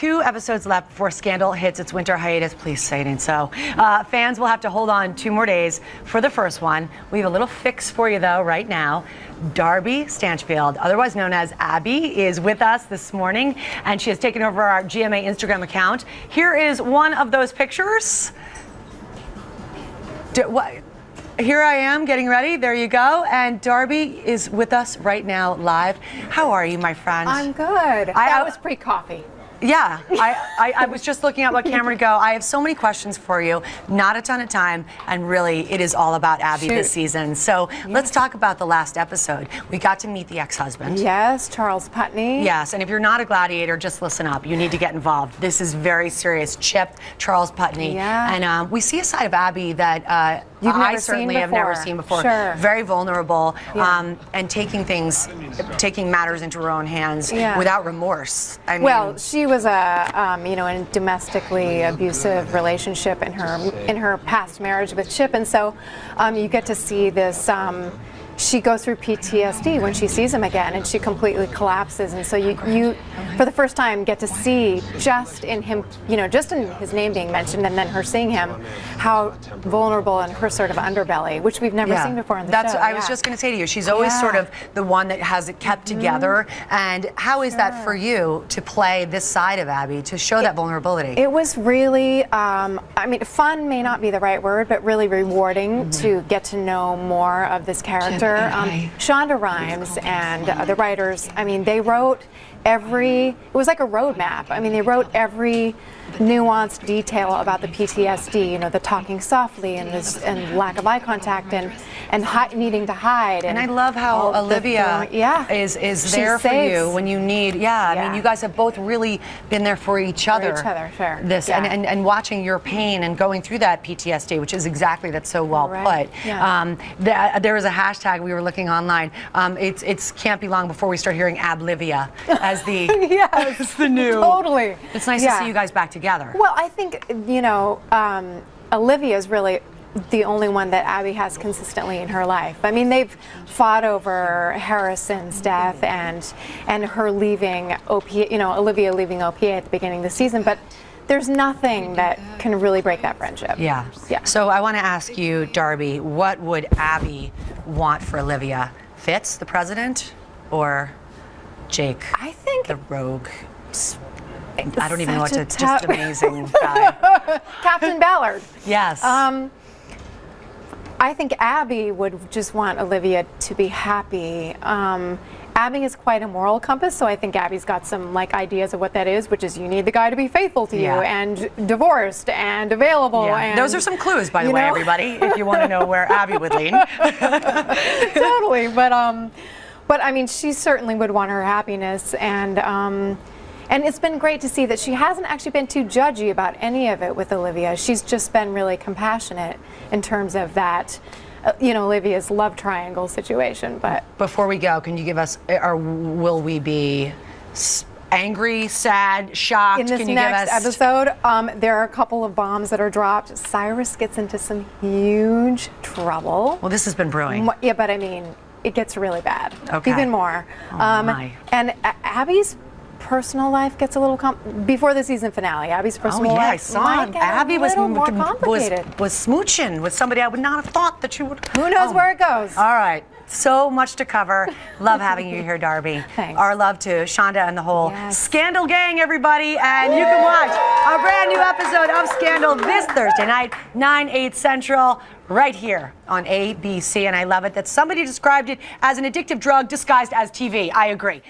2 episodes left before Scandal hits its winter hiatus. Please say it ain't so. Fans will have to hold on 2 more days for the first one. We have a little fix for you, though, right now. Darby Stanchfield, otherwise known as Abby, is with us this morning, and she has taken over our GMA Instagram account. Here is one of those pictures. Here I am getting ready. There you go. And Darby is with us right now live. How are you, my friend? I'm good. That was pre-coffee. Yeah, I was just looking at what camera to go. I have so many questions for you, not a ton of time, and really it is all about Abby this season. So let's talk about the last episode. We got to meet the ex-husband. Yes, Charles Putney. Yes, and if you're not a gladiator, just listen up. You need to get involved. This is very serious. Chip, Charles Putney. Yeah. And we see a side of Abby that I certainly have never seen before. Sure. Very vulnerable, and taking matters into her own hands without remorse. I mean, well, she was a in a domestically abusive relationship in her past marriage with Chip, and so you get to see this. She goes through PTSD when she sees him again, and she completely collapses. And so you for the first time, get to see just in him, just in his name being mentioned, and then her seeing him, how vulnerable in her sort of underbelly, which we've never seen before in the show. I was just going to say to you, she's always sort of the one that has it kept together. And how is that for you to play this side of Abby, to show that vulnerability? It was really, fun may not be the right word, but really rewarding to get to know more of this character. Shonda Rhimes and the writers, they wrote it was like a roadmap. They wrote every nuanced detail about the PTSD, the talking softly and lack of eye contact and needing to hide. And I love how Olivia is there for you when you need. You guys have both really been there for each other. Sure. And watching your pain and going through that PTSD, which is exactly that's so well put. There was a hashtag we were looking online. It's can't be long before we start hearing Ablivia as the as the new. Totally. It's nice to see you guys back together. Well, I think Olivia is really the only one that Abby has consistently in her life. They've fought over Harrison's death and her leaving OPA, Olivia leaving OPA at the beginning of the season, but there's nothing that can really break that friendship. Yeah. So I want to ask you, Darby, what would Abby want for Olivia? Fitz, the president, or Jake, I think the rogue? I don't even know what to. Just amazing guy. Captain Ballard. Yes. I think Abby would just want Olivia to be happy. Abby is quite a moral compass, so I think Abby's got some ideas of what that is, which is you need the guy to be faithful to you and divorced and available. And, those are some clues, by the way, everybody, if you want to know where Abby would lean. Totally, but she certainly would want her happiness, and it's been great to see that she hasn't actually been too judgy about any of it with Olivia. She's just been really compassionate in terms of that, Olivia's love triangle situation. But before we go, can you give us, or will we be angry, sad, shocked? In this next episode, there are a couple of bombs that are dropped. Cyrus gets into some huge trouble. Well, this has been brewing. Yeah, but it gets really bad. Okay. Even more. Oh, my. And Abby's personal life gets a little before the season finale. Abby's personal life. I saw him. Abby was smooching with somebody I would not have thought that you would. Who knows where it goes? All right. So much to cover. Love having you here, Darby. Thanks. Our love to Shonda and the whole Scandal gang, everybody. And you can watch a brand new episode of Scandal this Thursday night, 9/8 Central, right here on ABC. And I love it that somebody described it as an addictive drug disguised as TV. I agree.